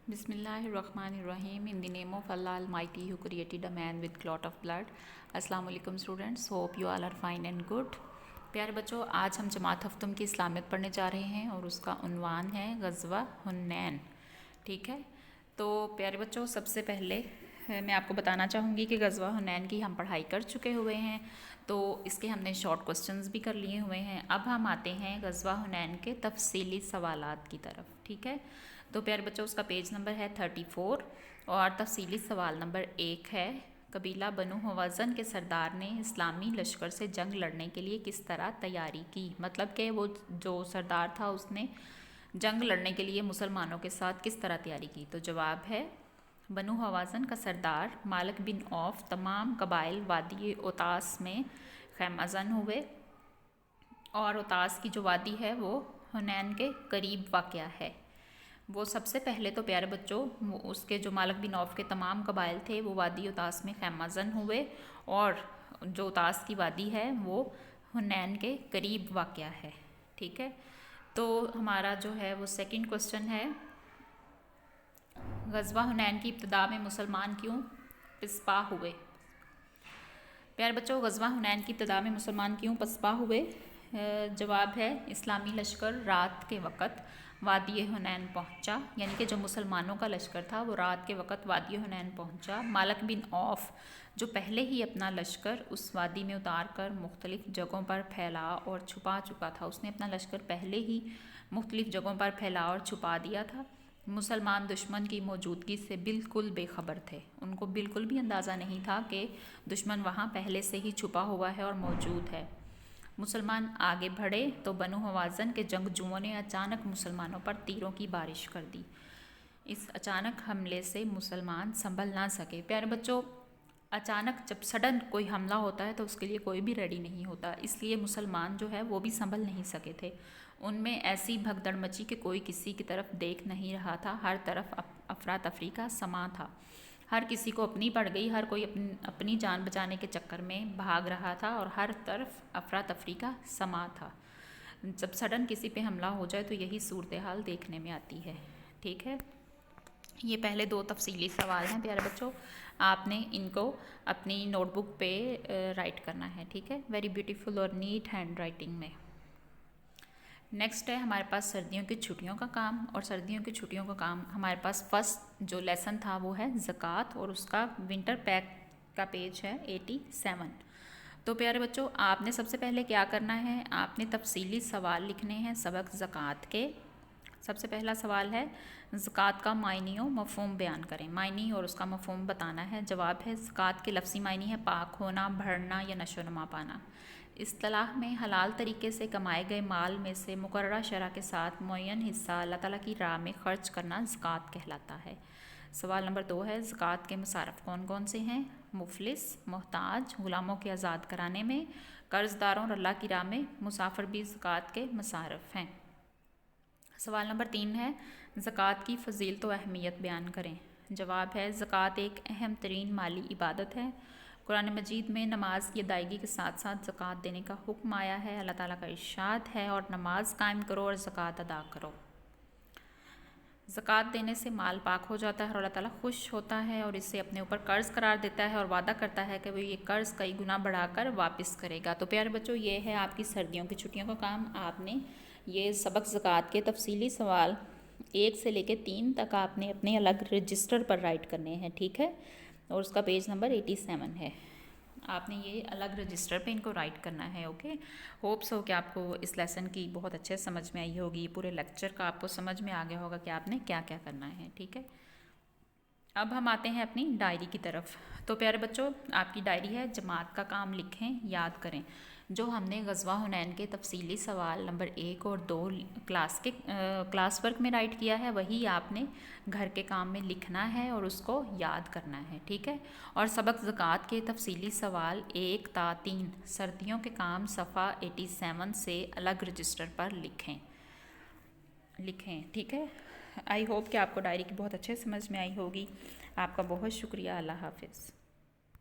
Bismillahirrahmanirrahim. In the name of Allah Almighty who created a man with clot of blood. Assalamu alaikum students. Hope you all are fine and good. प्यारे बच्चों, आज हम जमात हफ्तम की इस्लामियत पढ़ने जा रहे हैं और उसका उन्वान है ग़ज़वा हुन्नैन। ठीक है, तो प्यारे बच्चों, सबसे पहले मैं आपको बताना चाहूँगी कि ग़ज़वा हुन्नैन की हम पढ़ाई कर चुके हुए हैं, तो इसके हमने शॉर्ट क्वेश्चंस भी कर लिए हुए हैं। अब हम आते हैं ग़ज़वा हुन्नैन के तफसीली सवालात की तरफ। ठीक है, तो प्यारे बच्चों, उसका पेज नंबर है 34 और तफसीली सवाल नंबर 1 है, कबीला बनु हवाज़न के सरदार ने इस्लामी लश्कर से जंग लड़ने के लिए किस तरह तैयारी की। मतलब कि वो जो सरदार था उसने जंग लड़ने के लिए मुसलमानों के साथ किस तरह तैयारी की। तो जवाब है, बनु हवाज़न का सरदार मालिक बिन औफ तमाम कबाइल वादी ओतास में खैमाजन हुए, और ओतास की जो वादी है वो हुनैन के करीब वाक़या है। वो सबसे पहले तो प्यारे बच्चों, उसके जो मालिक बिन औफ के तमाम कबाइल थे वो वादी उतास में खैमाजन हुए, और जो उतास की वादी है वो हुनैन के करीब वाक़या है। ठीक है, तो हमारा जो है वो सेकंड क्वेश्चन है, ग़ज़वा हुनैन की इब्तिदा में मुसलमान क्यों पिसपा हुए। प्यारे बच्चों, ग़ज़वा हुनैन की इब्तिदा में मुसलमान क्यों पिसपा हुए। जवाब है, इस्लामी लश्कर रात के वक़्त वादी हुनैन पहुंचा, यानी कि जो मुसलमानों का लश्कर था वो रात के वक़्त वादी हुनैन पहुंचा। मालिक बिन औफ जो पहले ही अपना लश्कर उस वादी में उतार कर मुख्तलिफ़ जगहों पर फैला और छुपा चुका था, उसने अपना लश्कर पहले ही मुख्तलिफ़ जगहों पर फैला और छुपा दिया था। मुसलमान दुश्मन की मौजूदगी से बिल्कुल बेखबर थे, उनको बिल्कुल भी अंदाज़ा नहीं था कि दुश्मन वहाँ पहले से ही छुपा हुआ है और मौजूद है। मुसलमान आगे बढ़े तो बनु हवाज़न के जंगजुओं ने अचानक मुसलमानों पर तीरों की बारिश कर दी। इस अचानक हमले से मुसलमान संभल ना सके। प्यारे बच्चों, अचानक जब सडन कोई हमला होता है तो उसके लिए कोई भी रेडी नहीं होता, इसलिए मुसलमान जो है वो भी संभल नहीं सके थे। उनमें ऐसी भगदड़ मची कि कोई किसी की तरफ देख नहीं रहा था, हर तरफ अफरा तफरी का समा था, हर किसी को अपनी पड़ गई, हर कोई अपनी जान बचाने के चक्कर में भाग रहा था और हर तरफ अफरा तफरी का समा था। जब सडन किसी पे हमला हो जाए तो यही सूरत हाल देखने में आती है। ठीक है, ये पहले दो तफसीली सवाल हैं प्यारे बच्चों, आपने इनको अपनी नोटबुक पे राइट करना है। ठीक है, वेरी ब्यूटीफुल और नीट हैंड राइटिंग में। नेक्स्ट है हमारे पास सर्दियों की छुट्टियों का काम, और सर्दियों की छुट्टियों का काम हमारे पास फर्स्ट जो लेसन था वो है ज़कात, और उसका विंटर पैक का पेज है 87। तो प्यारे बच्चों, आपने सबसे पहले क्या करना है, आपने तफसीली सवाल लिखने हैं सबक ज़कात के। सबसे पहला सवाल है, ज़कात का मायनी और मफ़हूम बयान करें। मायनी और उसका मफ़हूम बताना है। जवाब है, ज़कात के लफ्ज़ी मायनी है पाक होना, बढ़ना या नशोनमा पाना। इस्तिलाह में हलाल तरीके से कमाए गए माल में से मुकर्ररा शरह के साथ मुअय्यन हिस्सा अल्लाह ताला की राह में ख़र्च करना ज़कात कहलाता है। सवाल नंबर 2 है, ज़कात के मसारफ़ कौन कौन से हैं। मुफलिस, मोहताज, ग़ुलामों के आज़ाद कराने में, कर्ज़दारों और अल्लाह की राह में मुसाफिर भी ज़कात के मसारफ़ हैं। सवाल नंबर 3 है, ज़कात की फ़जीलत व अहमियत बयान करें। जवाब है, ज़कात एक अहम तरीन माली इबादत है। कुरान मजीद में नमाज की अदायगी के साथ साथ ज़कात देने का हुक्म आया है। अल्लाह ताला का इरशाद है, और नमाज कायम करो और ज़कात अदा करो। ज़कात देने से माल पाक हो जाता है और अल्लाह ताला खुश होता है और इसे अपने ऊपर कर्ज़ करार देता है और वादा करता है कि वो ये कर्ज़ कई गुना बढ़ाकर वापस करेगा। तो प्यारे बच्चों, ये है आपकी सर्दियों की छुट्टियों का काम। आपने ये सबक ज़कात के तफसीली सवाल 1 से लेकर 3 तक आपने अपने अलग रजिस्टर पर राइट करने हैं। ठीक है, और उसका पेज नंबर 87 है। आपने ये अलग रजिस्टर पे इनको राइट करना है। ओके, होप्स हो कि आपको इस लेसन की बहुत अच्छे समझ में आई होगी, पूरे लेक्चर का आपको समझ में आ गया होगा कि आपने क्या क्या करना है। ठीक है, अब हम आते हैं अपनी डायरी की तरफ। तो प्यारे बच्चों, आपकी डायरी है, जमात का काम लिखें, याद करें। जो हमने ग़ज़वा हुनैन के तफसीली सवाल नंबर 1 और 2 क्लास वर्क में राइट किया है, वही आपने घर के काम में लिखना है और उसको याद करना है। ठीक है, और सबक ज़कात के तफसीली सवाल 1 ता 3 सर्दियों के काम सफ़ा 87 से अलग रजिस्टर पर लिखें। ठीक है, आई होप कि आपको डायरी की बहुत अच्छे समझ में आई होगी। आपका बहुत शुक्रिया। अल्लाह हाफ़िज़।